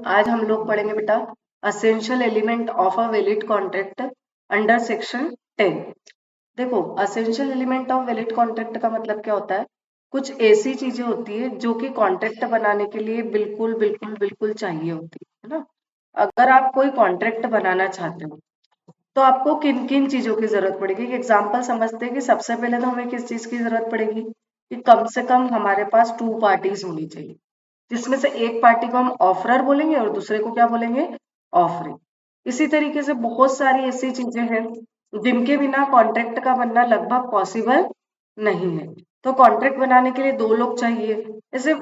आज हम लोग पढ़ेंगे बेटा essential element of a valid contract under section 10। देखो, essential element of valid contract का मतलब क्या होता है? कुछ ऐसी चीजें होती है जो कि कॉन्ट्रैक्ट बनाने के लिए बिल्कुल बिल्कुल बिल्कुल चाहिए होती है ना। अगर आप कोई कॉन्ट्रैक्ट बनाना चाहते हो तो आपको किन किन चीजों की जरूरत पड़ेगी? एग्जाम्पल समझते हैं कि सबसे पहले तो हमें किस चीज की जरूरत पड़ेगी कि कम से कम हमारे पास 2 पार्टीज होनी चाहिए, जिसमें से एक पार्टी को हम ऑफरर बोलेंगे और दूसरे को क्या बोलेंगे? ऑफरी। इसी तरीके से बहुत सारी ऐसी चीजें हैं जिनके बिना कॉन्ट्रैक्ट का बनना लगभग पॉसिबल नहीं है। तो कॉन्ट्रैक्ट बनाने के लिए 2 लोग चाहिए। ऐसे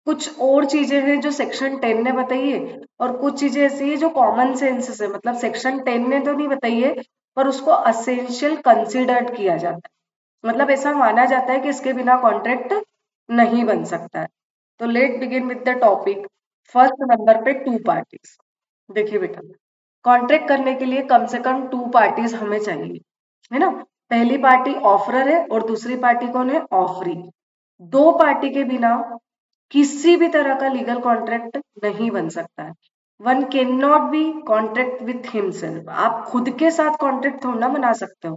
कुछ और चीजें हैं जो सेक्शन 10 ने बताई है और कुछ चीजें ऐसी है जो कॉमन सेंस से, मतलब सेक्शन 10 ने तो नहीं बताई है पर उसको असेंशियल कंसिडर्ड किया जाता है। मतलब ऐसा माना जाता है कि इसके बिना कॉन्ट्रैक्ट नहीं बन सकता है। तो let begin with the topic. First number पे 2 पार्टीज। देखिए बेटा, कॉन्ट्रैक्ट करने के लिए कम से कम 2 पार्टीज हमें चाहिए, है ना। पहली पार्टी ऑफरर है और दूसरी पार्टी कौन है? ऑफरी। 2 पार्टी के बिना किसी भी तरह का लीगल कॉन्ट्रैक्ट नहीं बन सकता है। One can not be contract with himself. आप खुद के साथ कॉन्ट्रैक्ट थोड़ा ना बना सकते हो,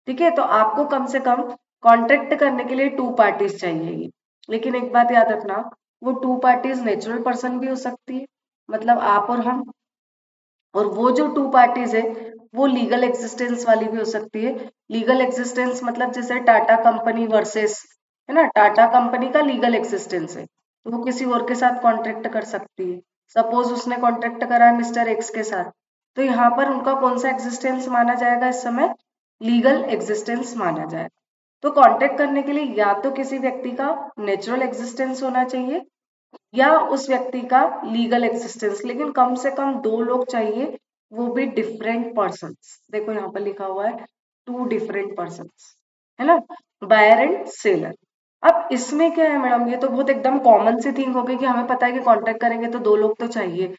ठीक है। तो आपको कम से कम कॉन्ट्रैक्ट करने के लिए 2 पार्टीज चाहिए। लेकिन एक बात याद रखना, वो 2 पार्टीज नेचुरल पर्सन भी हो सकती है, मतलब आप और हम। और वो जो 2 पार्टीज है वो लीगल एग्जिस्टेंस वाली भी हो सकती है। लीगल एग्जिस्टेंस मतलब जैसे टाटा कंपनी वर्सेस, है ना, टाटा कंपनी का लीगल एग्जिस्टेंस है तो वो किसी और के साथ कॉन्ट्रैक्ट कर सकती है। सपोज उसने कॉन्ट्रैक्ट करा है मिस्टर एक्स के साथ, तो यहाँ पर उनका कौन सा एग्जिस्टेंस माना जाएगा? इस समय लीगल एग्जिस्टेंस माना जाएगा। तो कॉन्ट्रैक्ट करने के लिए या तो किसी व्यक्ति का नेचुरल एग्जिस्टेंस होना चाहिए या उस व्यक्ति का लीगल एग्जिस्टेंस, लेकिन कम से कम 2 लोग चाहिए, वो भी डिफरेंट पर्सन्स। देखो यहाँ पर लिखा हुआ है 2 डिफरेंट पर्सन्स, है ना, बायर एंड सेलर। अब इसमें क्या है मैडम, ये तो बहुत एकदम कॉमन सी थिंग हो गई कि हमें पता है कि कॉन्ट्रैक्ट करेंगे तो 2 लोग तो चाहिए।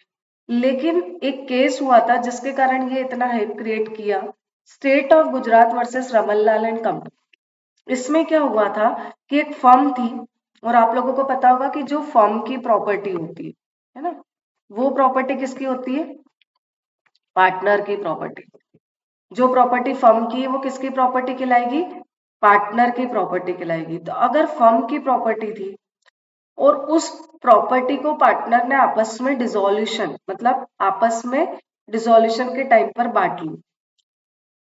लेकिन एक केस हुआ था जिसके कारण ये इतना हाइप क्रिएट किया, state of Gujarat versus Ramanlal and company. इसमें क्या हुआ था कि एक फर्म थी और आप लोगों को पता होगा कि जो फर्म की प्रॉपर्टी होती है ना, वो प्रॉपर्टी किसकी होती है? पार्टनर की प्रॉपर्टी। जो प्रॉपर्टी फर्म की है वो किसकी प्रॉपर्टी कहलाएगी? पार्टनर की प्रॉपर्टी कहलाएगी। तो अगर फर्म की प्रॉपर्टी थी और उस प्रॉपर्टी को पार्टनर ने आपस में डिसोल्यूशन, मतलब आपस में डिसोल्यूशन के टाइम पर बांट ली,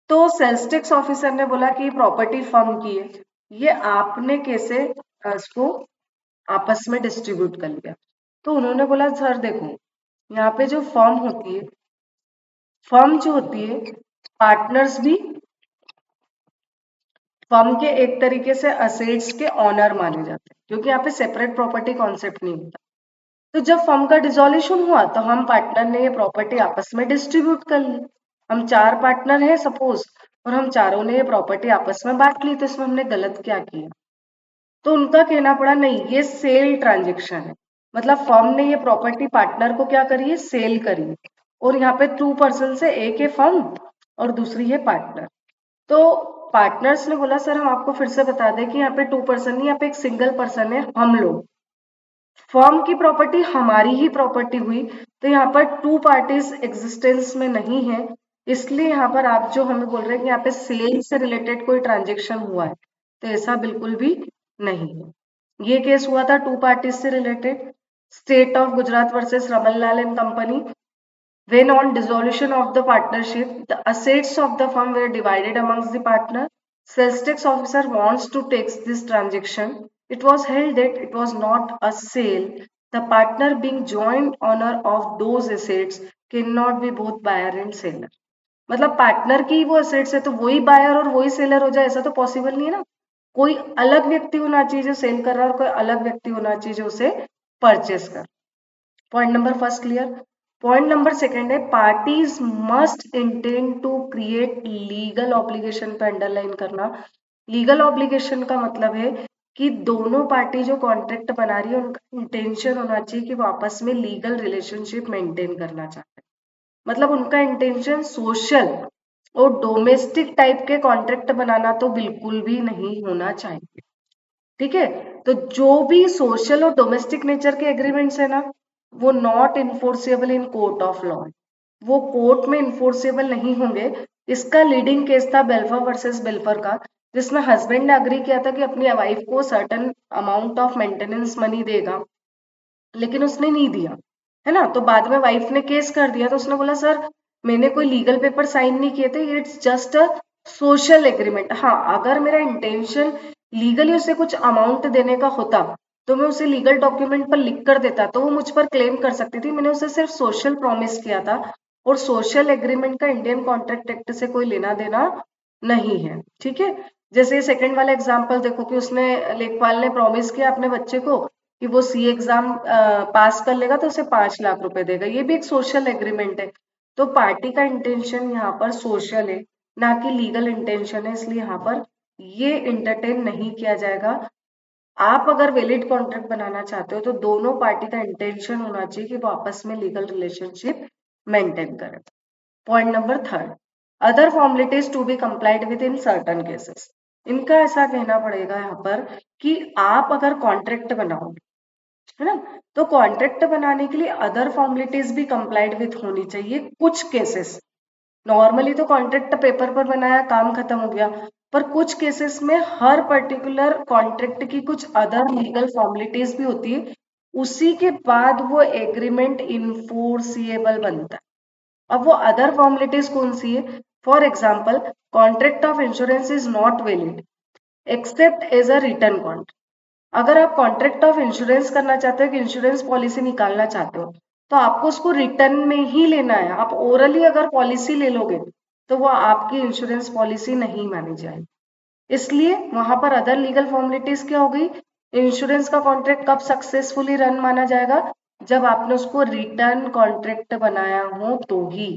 तो सेल्स टैक्स ऑफिसर ने बोला कि प्रॉपर्टी फर्म की है, ये आपने कैसे इसको आपस में डिस्ट्रीब्यूट कर लिया? तो उन्होंने बोला सर देखो, यहाँ पे जो फर्म होती है, फर्म जो होती है, पार्टनर्स भी फर्म के एक तरीके से असेट्स के ऑनर माने जाते हैं, क्योंकि यहाँ पे सेपरेट प्रॉपर्टी कॉन्सेप्ट नहीं होता। तो जब फर्म का डिसोल्यूशन हुआ तो हम पार्टनर ने ये प्रॉपर्टी आपस में डिस्ट्रीब्यूट कर ली। हम 4 पार्टनर हैं सपोज, और हम चारों ने ये प्रॉपर्टी आपस में बांट ली, तो इसमें हमने गलत क्या किया? तो उनका कहना पड़ा नहीं, ये सेल ट्रांजेक्शन है, मतलब फर्म ने ये प्रॉपर्टी पार्टनर को क्या करी है? सेल करी है। और यहाँ पे 2 पर्सन से, एक है फर्म और दूसरी है पार्टनर। तो पार्टनर्स ने बोला सर हम आपको फिर से बता दें कि यहाँ पे 2 पर्सन नहीं, यहाँ पे एक सिंगल पर्सन है, हम लोग। फर्म की प्रॉपर्टी हमारी ही प्रॉपर्टी हुई, तो यहाँ पर 2 पार्टीज एग्जिस्टेंस में नहीं है। इसलिए यहाँ पर आप जो हमें बोल रहे हैं कि यहाँ पे सेल से रिलेटेड कोई ट्रांजेक्शन हुआ है, तो ऐसा बिल्कुल भी नहीं है। ये केस हुआ था 2 पार्टीज से related, state of Gujarat versus Ramanlal and company. When on dissolution of the partnership, the assets of the firm were divided amongst the partner. Sales tax officer wants to tax this transaction. It was held that it was not a sale. The partner being joint owner of those assets cannot be both buyer and seller. मतलब partner की वो assets है तो वही buyer और वही seller हो जाए, ऐसा तो पॉसिबल नहीं है ना। कोई अलग व्यक्ति होना चाहिए जो सेल कर रहा है और कोई अलग व्यक्ति होना चाहिए जो उसे परचेस कर। Point number first clear. Point number second है parties must intend to create legal obligation पे अंडरलाइन करना। लीगल ऑब्लिगेशन का मतलब है कि दोनों पार्टी जो कॉन्ट्रैक्ट बना रही है उनका इंटेंशन होना चाहिए कि वो आपस में लीगल रिलेशनशिप मेंटेन करना चाहते हैं। मतलब उनका इंटेंशन सोशल और डोमेस्टिक टाइप के कॉन्ट्रैक्ट बनाना तो बिल्कुल भी नहीं होना चाहिए, ठीक है। तो जो भी सोशल और डोमेस्टिक नेचर के एग्रीमेंट्स है ना, वो not enforceable in court of law, वो कोर्ट में इन्फोर्सेबल नहीं होंगे। इसका लीडिंग केस था बेल्फर वर्सेस बेल्फर का, जिसमें हस्बैंड ने अग्री किया था कि अपनी वाइफ को certain amount of maintenance money देगा, लेकिन उसने नहीं दिया, है ना। तो बाद में वाइफ ने केस कर दिया, तो उसने बोला सर मैंने कोई लीगल पेपर साइन नहीं किए थे, it's just a social agreement. हाँ, अगर मेरा इंटेंशन लीगली उसे कुछ अमाउंट देने का होता तो मैं उसे लीगल डॉक्यूमेंट पर लिख कर देता, तो वो मुझ पर क्लेम कर सकती थी। मैंने उसे सिर्फ सोशल प्रॉमिस किया था, और सोशल एग्रीमेंट का इंडियन कॉन्ट्रैक्ट एक्ट से कोई लेना देना नहीं है, ठीक है। जैसे सेकंड वाला एग्जांपल देखो कि उसने, लेखपाल ने प्रॉमिस किया अपने बच्चे को कि वो सी एग्जाम पास कर लेगा तो उसे 5 लाख रुपए देगा, ये भी एक सोशल एग्रीमेंट है। तो पार्टी का इंटेंशन यहाँ पर सोशल है, ना कि लीगल इंटेंशन है, इसलिए यहाँ पर ये इंटरटेन नहीं किया जाएगा। आप अगर वैलिड कॉन्ट्रैक्ट बनाना चाहते हो तो दोनों पार्टी का इंटेंशन होना चाहिए कि वो आपस में लीगल रिलेशनशिप मेंटेन करें। Point number third, other formalities to be complied with in certain cases. इनका ऐसा कहना पड़ेगा यहाँ पर कि आप अगर कॉन्ट्रैक्ट बनाओगे, है ना, तो कॉन्ट्रैक्ट बनाने के लिए अदर फॉर्मेलिटीज भी कंप्लाइड विथ होनी चाहिए कुछ केसेस। नॉर्मली तो कॉन्ट्रैक्ट पेपर पर बनाया, काम खत्म हो गया, पर कुछ केसेस में हर पर्टिकुलर कॉन्ट्रैक्ट की कुछ अदर लीगल फॉर्मेलिटीज भी होती है, उसी के बाद वो एग्रीमेंट इन्फोर्सिएबल बनता है। अब वो अदर फॉर्मेलिटीज कौन सी है? For example, contract of insurance is not valid except as a return contract. अगर आप कॉन्ट्रैक्ट ऑफ इंश्योरेंस करना चाहते हो कि इंश्योरेंस पॉलिसी निकालना चाहते हो, तो आपको उसको रिटर्न में ही लेना है। आप ओरली अगर पॉलिसी ले लोगे तो वो आपकी इंश्योरेंस पॉलिसी नहीं मानी जाएगी। इसलिए वहां पर अदर लीगल फॉर्मेलिटीज क्या हो गई? इंश्योरेंस का कॉन्ट्रैक्ट कब सक्सेसफुली रन माना जाएगा? जब आपने उसको रिटर्न कॉन्ट्रैक्ट बनाया हो तो ही।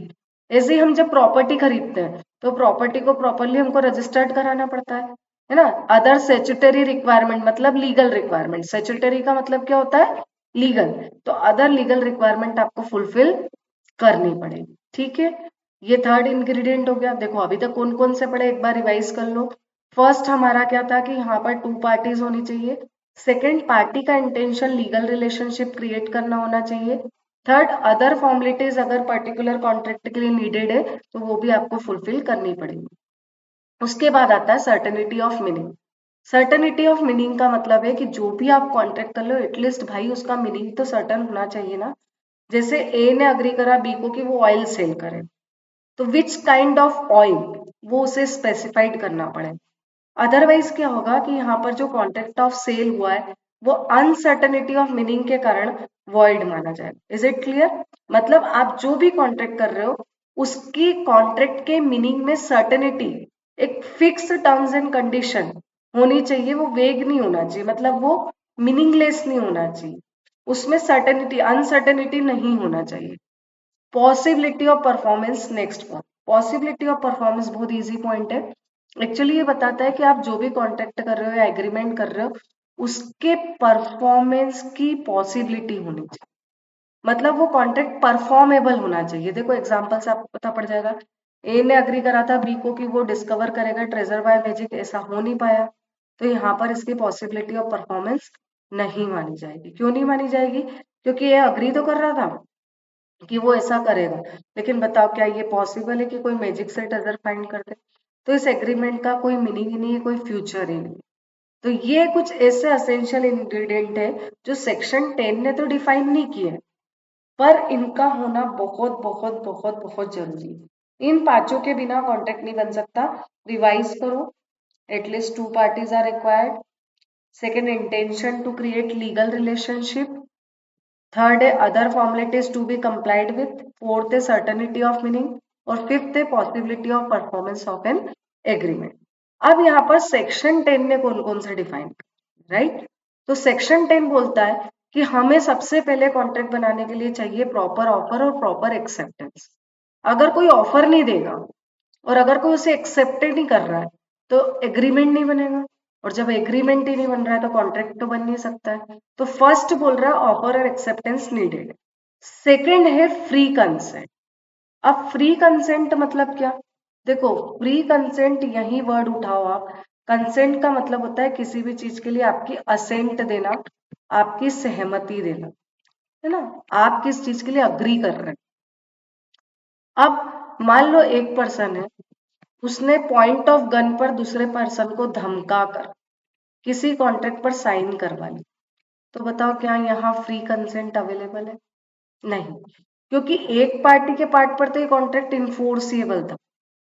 ऐसे ही हम जब प्रॉपर्टी खरीदते हैं तो प्रॉपर्टी को प्रॉपरली हमको रजिस्टर्ड कराना पड़ता है ना। अदर स्टैट्यूटरी रिक्वायरमेंट मतलब लीगल रिक्वायरमेंट, स्टैट्यूटरी का मतलब क्या होता है? लीगल। तो अदर लीगल रिक्वायरमेंट आपको फुलफिल करनी पड़ेगी, ठीक है। ये थर्ड इंग्रेडिएंट हो गया। देखो अभी तक कौन कौन से पढ़े, एक बार रिवाइज कर लो। फर्स्ट हमारा क्या था कि यहाँ पर टू पार्टीज होनी चाहिए। सेकेंड, पार्टी का इंटेंशन लीगल रिलेशनशिप क्रिएट करना होना चाहिए। थर्ड, अदर फॉर्मेलिटीज अगर पर्टिकुलर कॉन्ट्रैक्ट के लिए नीडेड है तो वो भी आपको फुलफिल करनी पड़ेगी। उसके बाद आता है certainty of meaning. Certainty of meaning का मतलब है कि जो भी आप कॉन्ट्रैक्ट कर लो एटलीस्ट भाई उसका मीनिंग तो सर्टन होना चाहिए ना। जैसे ए ने अग्री करा बी को कि वो ऑयल सेल करे, तो विच काइंड ऑफ ऑयल, वो उसे स्पेसिफाइड करना पड़े। अदरवाइज क्या होगा कि यहाँ पर जो कॉन्ट्रैक्ट ऑफ सेल हुआ है वो अनसर्टेनिटी ऑफ मीनिंग के कारण वॉइड माना जाएगा। Is it clear? मतलब आप जो भी कॉन्ट्रैक्ट कर रहे हो उसकी कॉन्ट्रैक्ट के मीनिंग में सर्टेनिटी, एक फिक्स टर्म्स एंड कंडीशन होनी चाहिए। वो वेग नहीं होना चाहिए, मतलब वो मीनिंगलेस नहीं होना चाहिए, उसमें सर्टेनिटी, अनसर्टेनिटी नहीं होना चाहिए। Possibility of performance, next point. Possibility of performance बहुत इजी पॉइंट है। एक्चुअली ये बताता है कि आप जो भी कॉन्ट्रैक्ट कर रहे हो या एग्रीमेंट कर रहे हो उसके परफॉर्मेंस की पॉसिबिलिटी होनी चाहिए, मतलब वो कॉन्ट्रैक्ट परफॉर्मेबल होना चाहिए। देखो एग्जांपल से आपको पता पड़ जाएगा। ए ने अग्री करा था बी को कि वो डिस्कवर करेगा ट्रेजर बाय मैजिक, ऐसा हो नहीं पाया, तो यहाँ पर इसकी पॉसिबिलिटी ऑफ परफॉर्मेंस नहीं मानी जाएगी। क्यों नहीं मानी जाएगी? क्योंकि ये अग्री तो कर रहा था कि वो ऐसा करेगा, लेकिन बताओ क्या ये पॉसिबल है कि कोई मैजिक से ट्रेजर फाइंड कर दे? तो इस एग्रीमेंट का कोई मीनिंग ही नहीं है, कोई फ्यूचर ही नहीं। तो ये कुछ ऐसे असेंशियल इंग्रेडिएंट है जो सेक्शन 10 ने तो डिफाइन नहीं किए, पर इनका होना बहुत बहुत बहुत बहुत जरूरी है। इन पांचों के बिना कॉन्ट्रैक्ट नहीं बन सकता। रिवाइज करो, at least two parties are required. Second, intention to create legal relationship. Third है other formalities to be complied with. Fourth है सर्टेनिटी ऑफ मीनिंग। और फिफ्थ है possibility of performance of an agreement. अब यहाँ पर सेक्शन 10 ने कौन कौन से डिफाइन किया, राइट? तो सेक्शन 10 बोलता है कि हमें सबसे पहले कॉन्ट्रैक्ट बनाने के लिए चाहिए प्रॉपर ऑफर और प्रॉपर एक्सेप्टेंस। अगर कोई ऑफर नहीं देगा और अगर कोई उसे एक्सेप्ट नहीं कर रहा है तो एग्रीमेंट नहीं बनेगा, और जब एग्रीमेंट ही नहीं बन रहा है तो कॉन्ट्रैक्ट तो बन नहीं सकता है। तो फर्स्ट बोल रहा है ऑफर और एक्सेप्टेंस नीडेड। सेकंड है फ्री कंसेंट। अब फ्री कंसेंट मतलब क्या? देखो फ्री कंसेंट यही वर्ड उठाओ आप। कंसेंट का मतलब होता है किसी भी चीज के लिए आपकी असेंट देना, आपकी सहमति देना। है ना, आप किस चीज के लिए अग्री कर रहे हैं। अब मान लो एक पर्सन है, उसने पॉइंट ऑफ गन पर दूसरे पर्सन को धमका कर किसी कॉन्ट्रैक्ट पर साइन करवा ली, तो बताओ क्या यहाँ फ्री कंसेंट अवेलेबल है? नहीं, क्योंकि एक पार्टी के पार्ट पर तो ये कॉन्ट्रैक्ट इन्फोर्सिएबल था,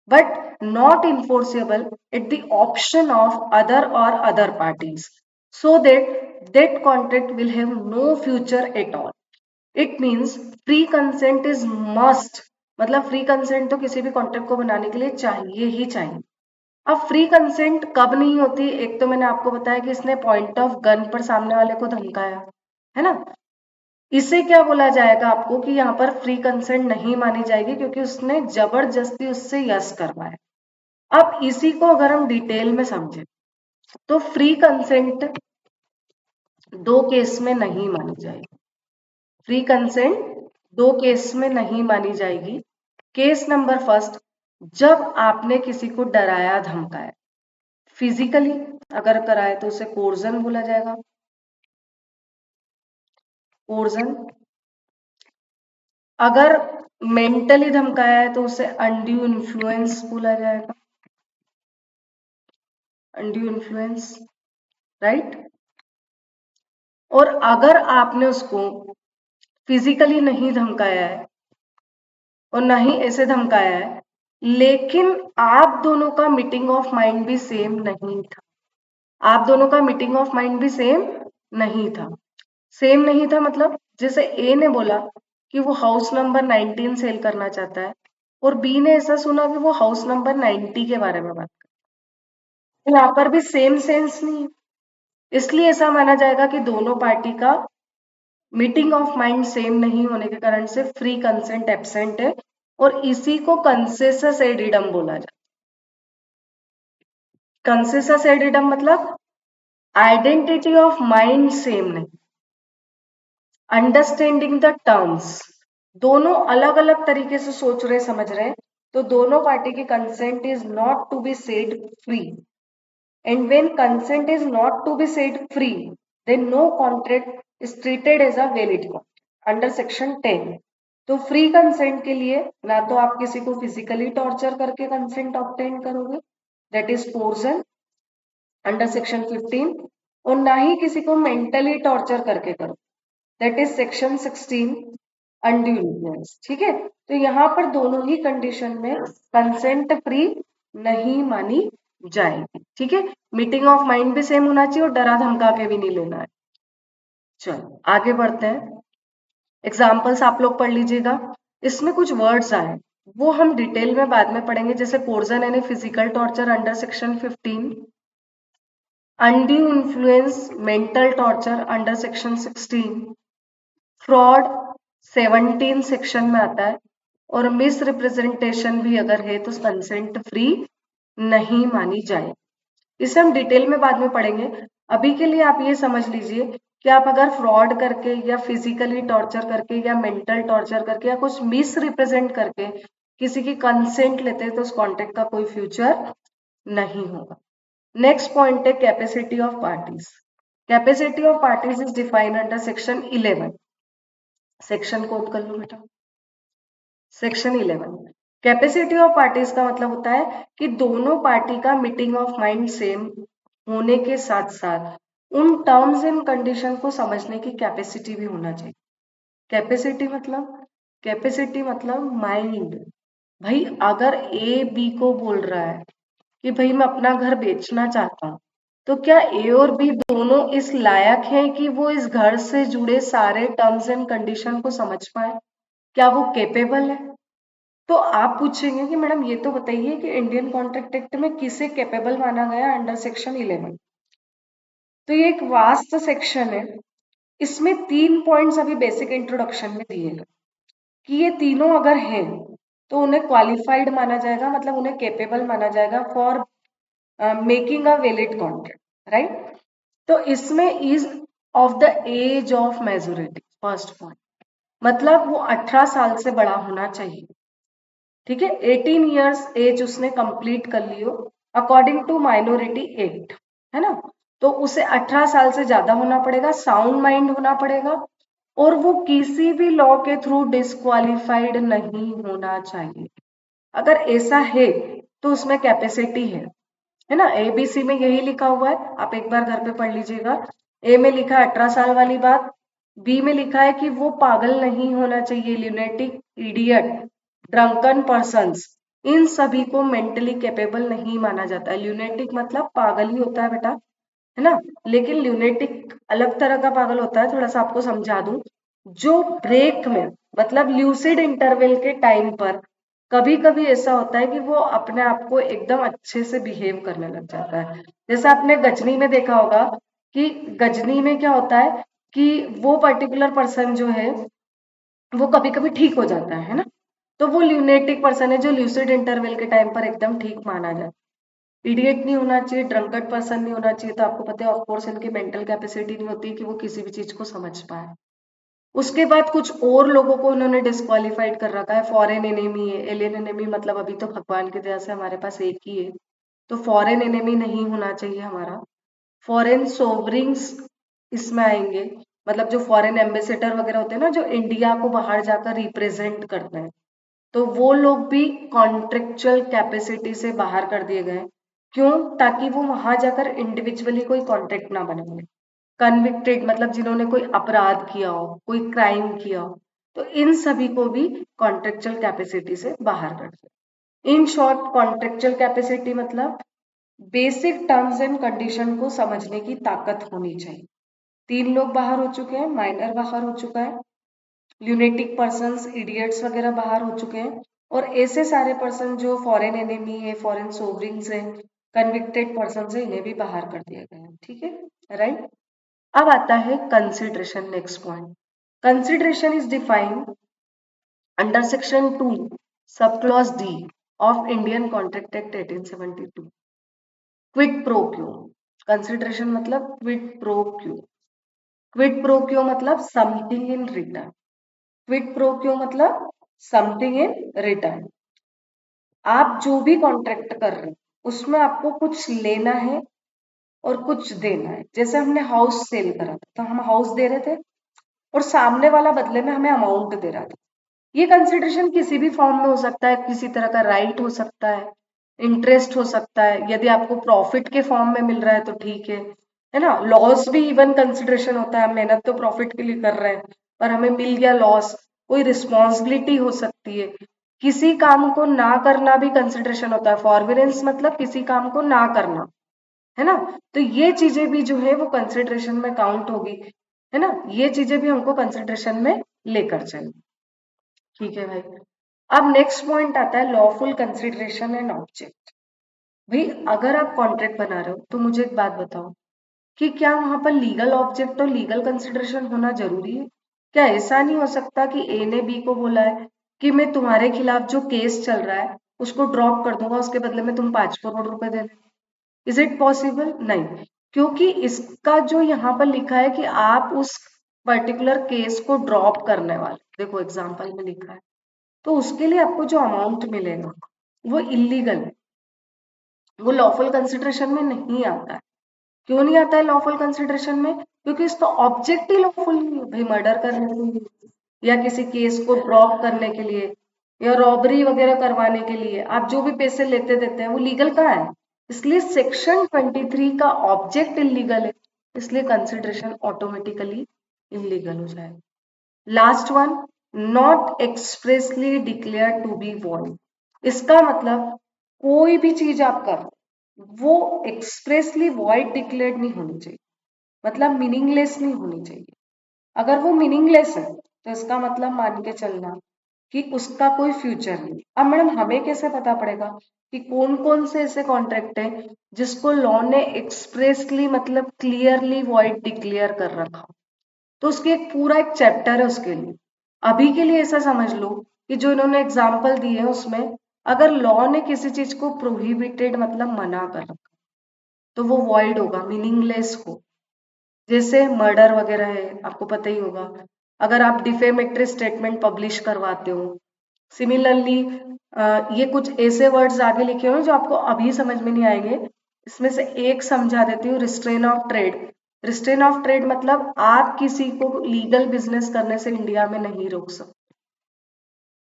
but not enforceable at the option of other और other parties, so that contract will have no future at all. It means free consent is must, मतलब फ्री कंसेंट तो किसी भी कॉन्ट्रैक्ट को बनाने के लिए चाहिए ही चाहिए। अब फ्री कंसेंट कब नहीं होती? एक तो मैंने आपको बताया कि इसने पॉइंट ऑफ गन पर सामने वाले को धमकाया, है ना, इसे क्या बोला जाएगा आपको कि यहाँ पर फ्री कंसेंट नहीं मानी जाएगी, क्योंकि उसने जबरदस्ती उससे यस करवाया। अब इसी को अगर हम डिटेल में समझे तो फ्री कंसेंट दो केस में नहीं मानी जाएगी। फ्री कंसेंट दो केस में नहीं मानी जाएगी। केस नंबर फर्स्ट, जब आपने किसी को डराया धमकाया, फिजिकली अगर कराए तो उसे कोर्जन बोला जाएगा, कोर्जन। अगर मेंटली धमकाया है तो उसे अनड्यू इन्फ्लुएंस बोला जाएगा, अनड्यू इन्फ्लुएंस, राइट। और अगर आपने उसको फिजिकली नहीं धमकाया है और ना ही ऐसे धमकाया है, लेकिन आप दोनों का मीटिंग ऑफ माइंड भी सेम नहीं था, आप दोनों का मीटिंग ऑफ माइंड भी सेम नहीं था। सेम नहीं था मतलब जैसे ए ने बोला कि वो हाउस नंबर 19 सेल करना चाहता है और बी ने ऐसा सुना कि वो हाउस नंबर 90 के बारे में बात कर, यहाँ पर भी सेम सेंस नहीं है, इसलिए ऐसा माना जाएगा कि दोनों पार्टी का मीटिंग ऑफ माइंड सेम नहीं होने के कारण से फ्री कंसेंट एब्सेंट है, और इसी को कंसेसस एडिडम बोला जाता है। कंसेसस एडिडम मतलब आइडेंटिटी ऑफ माइंड सेम नहीं, अंडरस्टैंडिंग द टर्म्स, दोनों अलग अलग तरीके से सोच रहे समझ रहे, तो दोनों पार्टी की consent is not to be said free, and when consent is not to be said free then no contract is treated as a valid contract under section 10। तो फ्री कंसेंट के लिए ना तो आप किसी को फिजिकली टॉर्चर करके consent obtain करोगे, that is coercion under section 15, और ना ही किसी को मेंटली टॉर्चर करके करो, that is section 16 undue influence. ठीक है, तो यहाँ पर दोनों ही कंडीशन में कंसेंट फ्री नहीं मानी जाएगी। ठीक है, मीटिंग ऑफ माइंड भी सेम होना चाहिए और डरा धमका के भी नहीं लेना है। चलो आगे बढ़ते हैं, एग्जाम्पल्स आप लोग पढ़ लीजिएगा। इसमें कुछ वर्ड्स आए वो हम डिटेल में बाद में पढ़ेंगे, जैसे कोर्जन यानी physical torture under section 15, undue influence mental torture under section 16, fraud 17 section में आता है, और मिस रिप्रेजेंटेशन भी अगर है तो कंसेंट फ्री नहीं मानी जाए। इसे हम डिटेल में बाद में पढ़ेंगे। अभी के लिए आप ये समझ लीजिए कि आप अगर फ्रॉड करके या फिजिकली टॉर्चर करके या मेंटल टॉर्चर करके या कुछ मिस रिप्रेजेंट करके किसी की कंसेंट लेते हैं तो उस कॉन्ट्रैक्ट का कोई फ्यूचर नहीं होगा। नेक्स्ट पॉइंट है capacity of parties. Capacity of parties is defined under section 11। Section code कर लो बेटा, सेक्शन 11। कैपेसिटी ऑफ पार्टीज का मतलब होता है कि दोनों पार्टी का मीटिंग ऑफ माइंड सेम होने के साथ साथ उन टर्म्स एंड कंडीशन को समझने की कैपेसिटी भी होना चाहिए। कैपेसिटी मतलब, कैपेसिटी मतलब माइंड। भाई अगर ए बी को बोल रहा है कि भाई मैं अपना घर बेचना चाहता हूँ, तो क्या ए और बी दोनों इस लायक हैं कि वो इस घर से जुड़े सारे टर्म्स एंड कंडीशन को समझ पाए? क्या वो केपेबल है? तो आप पूछेंगे कि मैडम ये तो बताइए कि इंडियन कॉन्ट्रैक्ट एक्ट में किसे केपेबल माना गया अंडर सेक्शन 11? तो ये एक वास्ट सेक्शन है, इसमें 3 पॉइंट्स अभी बेसिक इंट्रोडक्शन में दिए गए कि ये तीनों अगर हैं तो उन्हें क्वालिफाइड माना जाएगा, मतलब उन्हें केपेबल माना जाएगा for making a valid contract, right. तो इसमें is of the age of majority, first point, मतलब वो 18 साल से बड़ा होना चाहिए। ठीक है, 18 ईयर्स एज उसने कंप्लीट कर लियो अकॉर्डिंग टू माइनॉरिटी एक्ट, है ना। तो उसे 18 साल से ज्यादा होना पड़ेगा, साउंड माइंड होना पड़ेगा, और वो किसी भी लॉ के थ्रू डिस्क्वालिफाइड नहीं होना चाहिए। अगर ऐसा है तो उसमें कैपेसिटी है ना। ABC में यही लिखा हुआ है, आप एक बार घर पे पढ़ लीजिएगा। ए में लिखा है 18 साल वाली बात, बी में लिखा है कि वो पागल नहीं होना चाहिए, ल्यूनेटिक, इडियट, ड्रंकन पर्सन्स, इन सभी को मेंटली कैपेबल नहीं माना जाता है। ल्यूनेटिक मतलब पागल ही होता है बेटा, है ना। लेकिन ल्यूनेटिक अलग तरह का पागल होता है, थोड़ा सा आपको समझा दूं। जो ब्रेक में मतलब ल्यूसिड इंटरवल के टाइम पर कभी कभी ऐसा होता है कि वो अपने आप को एकदम अच्छे से बिहेव करने लग जाता है। जैसे आपने गजनी में देखा होगा कि गजनी में क्या होता है कि वो पर्टिकुलर पर्सन जो है वो कभी कभी ठीक हो जाता है ना। तो वो ल्यूनेटिक पर्सन है जो ल्यूसिड इंटरवल के टाइम पर एकदम ठीक माना जाता है। इडियट नहीं होना चाहिए, ड्रंकर्ड पर्सन नहीं होना चाहिए। तो आपको पता है ऑफकोर्स इनकी मेंटल कैपेसिटी नहीं होती कि वो किसी भी चीज को समझ पाए। उसके बाद कुछ और लोगों को उन्होंने डिस्क्वालिफाइड कर रखा है। फॉरेन एनिमी है, एलियन एनिमी मतलब अभी तो भगवान की दया से हमारे पास एक ही है, तो फॉरेन एनिमी नहीं होना चाहिए हमारा। फॉरेन सोवरिंग्स इसमें आएंगे, मतलब जो फॉरेन एम्बेसडर वगैरह होते हैं ना, जो इंडिया को बाहर जाकर रिप्रेजेंट करते हैं, तो वो लोग भी कॉन्ट्रेक्चुअल कैपेसिटी से बाहर कर दिए गए। क्यों? ताकि वो वहां जाकर इंडिविजुअली कोई कॉन्ट्रैक्ट ना बने। कन्विक्टेड मतलब जिन्होंने कोई अपराध किया हो, कोई क्राइम किया हो, तो इन सभी को भी कॉन्ट्रेक्चुअल कैपेसिटी से बाहर कर दिया। इन शॉर्ट, कॉन्ट्रेक्चुअल कैपेसिटी मतलब बेसिक टर्म्स एंड कंडीशन को समझने की ताकत होनी चाहिए। 3 लोग बाहर हो चुके हैं, माइनर बाहर हो चुका है, ल्यूनेटिक पर्सन्स, इडियट्स वगैरह बाहर हो चुके हैं, और ऐसे सारे पर्सन जो फॉरेन एनिमी है, फॉरेन सोवरिंग्स है, कन्विक्टेड पर्सन है, इन्हें भी बाहर कर दिया गया है। ठीक है, राइट। अब आता है consideration, next point. Consideration is defined under section 2 sub clause D of Indian contract act 1872। Quid pro quo. Consideration मतलब quid pro quo. Quid pro quo मतलब something in return. Quid pro quo मतलब something in return. आप जो भी contract कर रहे हैं उसमें आपको कुछ लेना है और कुछ देना है। जैसे हमने हाउस सेल करा था, तो हम हाउस दे रहे थे और सामने वाला बदले में हमें अमाउंट दे रहा था। ये कंसिडरेशन किसी भी फॉर्म में हो सकता है, किसी तरह का राइट हो सकता है, इंटरेस्ट हो सकता है। यदि आपको प्रॉफिट के फॉर्म में मिल रहा है तो ठीक है ना। लॉस भी इवन कंसिडरेशन होता है। हम मेहनत तो प्रॉफिट के लिए कर रहे हैं पर हमें मिल गया लॉस, कोई रिस्पॉन्सिबिलिटी हो सकती है। किसी काम को ना करना भी कंसिडरेशन होता है। फॉरबिडेंस मतलब किसी काम को ना करना, है ना। तो ये चीजें भी जो है वो कंसिडरेशन में काउंट होगी, है ना। ये चीजें भी हमको कंसिडरेशन में लेकर चलें। ठीक है भाई। अब नेक्स्ट पॉइंट आता है लॉफुल कंसिडरेशन एंड ऑब्जेक्ट। भाई अगर आप कॉन्ट्रैक्ट बना रहे हो तो मुझे एक बात बताओ कि क्या वहां पर लीगल ऑब्जेक्ट और लीगल कंसिडरेशन होना जरूरी है? क्या ऐसा नहीं हो सकता कि ए ने बी को बोला है कि मैं तुम्हारे खिलाफ जो केस चल रहा है उसको ड्रॉप कर दूंगा, उसके बदले में तुम 5 करोड़ रुपए दे देना? Is it possible? नहीं, क्योंकि इसका जो यहाँ पर लिखा है कि आप उस पर्टिकुलर केस को ड्रॉप करने वाले, देखो एग्जाम्पल में लिखा है, तो उसके लिए आपको जो अमाउंट मिलेगा वो इलीगल है, वो लॉफुल कंसिडरेशन में नहीं आता है। क्यों नहीं आता है लॉफुल कंसिडरेशन में? क्योंकि इसका ऑब्जेक्ट ही लॉफुल नहीं है भाई। मर्डर करने के लिए या किसी केस को ड्रॉप करने के लिए या रॉबरी वगैरह करवाने के लिए आप जो भी पैसे लेते देते हैं वो लीगल कहाँ है? इसलिए सेक्शन 23 का ऑब्जेक्ट इलीगल है, इसलिए कंसिडरेशन ऑटोमेटिकली इलीगल हो जाएगा। Last one, not expressly declare to be void. इसका मतलब कोई भी चीज आप कर वो एक्सप्रेसली वॉइड डिक्लेयर्ड नहीं होनी चाहिए, मतलब मीनिंगलेस नहीं होनी चाहिए। अगर वो मीनिंगलेस है तो इसका मतलब मान के चलना कि उसका कोई फ्यूचर नहीं। अब मैडम हमें कैसे पता पड़ेगा कि कौन कौन से ऐसे कॉन्ट्रैक्ट है जिसको लॉ ने एक्सप्रेसली मतलब क्लियरली वॉइड डिक्लेयर कर रखा? तो उसके एक पूरा एक चैप्टर है उसके लिए। अभी के लिए ऐसा समझ लो कि जो इन्होंने एग्जाम्पल दिए हैं उसमें अगर लॉ ने किसी चीज को प्रोहिबिटेड मतलब मना कर रखा तो वो वॉइड होगा, मीनिंगलेस हो। जैसे मर्डर वगैरह है, आपको पता ही होगा। अगर आप डिफेमेटरी स्टेटमेंट पब्लिश करवाते हो, सिमिलरली ये कुछ ऐसे वर्ड्स आगे लिखे हुए हैं जो आपको अभी समझ में नहीं आएंगे। इसमें से एक समझा देती हूँ, restrain of trade. Restrain of trade मतलब आप किसी को लीगल बिजनेस करने से इंडिया में नहीं रोक सकते।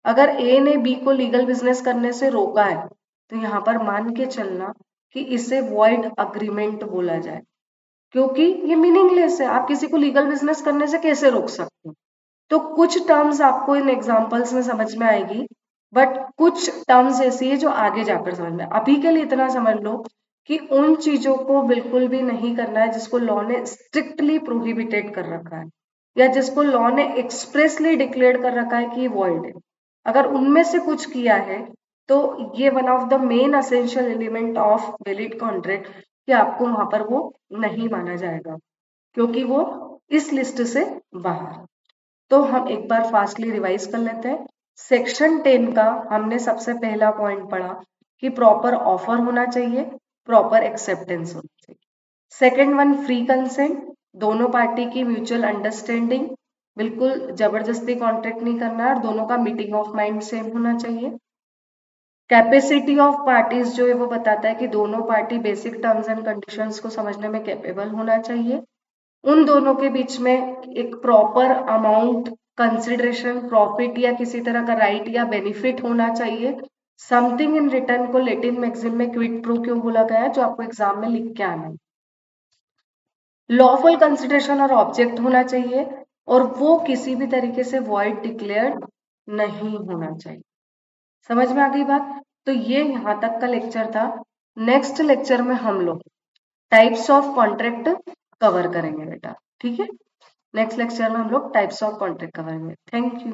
अगर ए ने बी को लीगल बिजनेस करने से रोका है तो यहाँ पर मान के चलना कि इसे वॉइड अग्रीमेंट बोला जाए, क्योंकि ये मीनिंगलेस है। आप किसी को लीगल बिजनेस करने से कैसे रोक सकते हो? तो कुछ टर्म्स आपको इन एग्जांपल्स में समझ में आएगी, बट कुछ टर्म्स ऐसी है जो आगे जाकर समझ में। अभी के लिए इतना समझ लो कि उन चीजों को बिल्कुल भी नहीं करना है जिसको लॉ ने स्ट्रिक्टली प्रोहिबिटेड कर रखा है, या जिसको लॉ ने एक्सप्रेसली डिक्लेयर कर रखा है कि ये वॉइड है। अगर उनमें से कुछ किया है तो ये one of the main essential element of valid contract कि आपको वहां पर वो नहीं माना जाएगा, क्योंकि वो इस लिस्ट से बाहर। तो हम एक बार फास्टली रिवाइज कर लेते हैं। सेक्शन 10 का हमने सबसे पहला पॉइंट पढ़ा कि प्रॉपर ऑफर होना चाहिए, प्रॉपर एक्सेप्टेंस होना चाहिए। सेकेंड वन, फ्री कंसेंट, दोनों पार्टी की म्यूचुअल अंडरस्टैंडिंग, बिल्कुल जबरदस्ती कॉन्ट्रैक्ट नहीं करना है और दोनों का मीटिंग ऑफ माइंड सेम होना चाहिए। कैपेसिटी ऑफ पार्टीज जो है वो बताता है कि दोनों party basic terms and conditions को समझने में कैपेबल होना चाहिए। उन दोनों के बीच में एक प्रॉपर अमाउंट कंसिडरेशन, प्रॉफिट या किसी तरह का राइट या बेनिफिट होना चाहिए। समथिंग इन रिटर्न को लैटिन मैगजीन में क्विड प्रो क्यों बोला गया है, जो आपको एग्जाम में लिख के आना है। लॉफुल कंसिडरेशन और ऑब्जेक्ट होना चाहिए, और वो किसी भी तरीके से वॉइड डिक्लेयर्ड नहीं होना चाहिए। समझ में आ गई बात? तो ये यहाँ तक का लेक्चर था। नेक्स्ट लेक्चर में हम लोग टाइप्स ऑफ कॉन्ट्रैक्ट कवर करेंगे बेटा, ठीक है। नेक्स्ट लेक्चर में हम लोग टाइप्स ऑफ कॉन्ट्रैक्ट करेंगे। Thank you.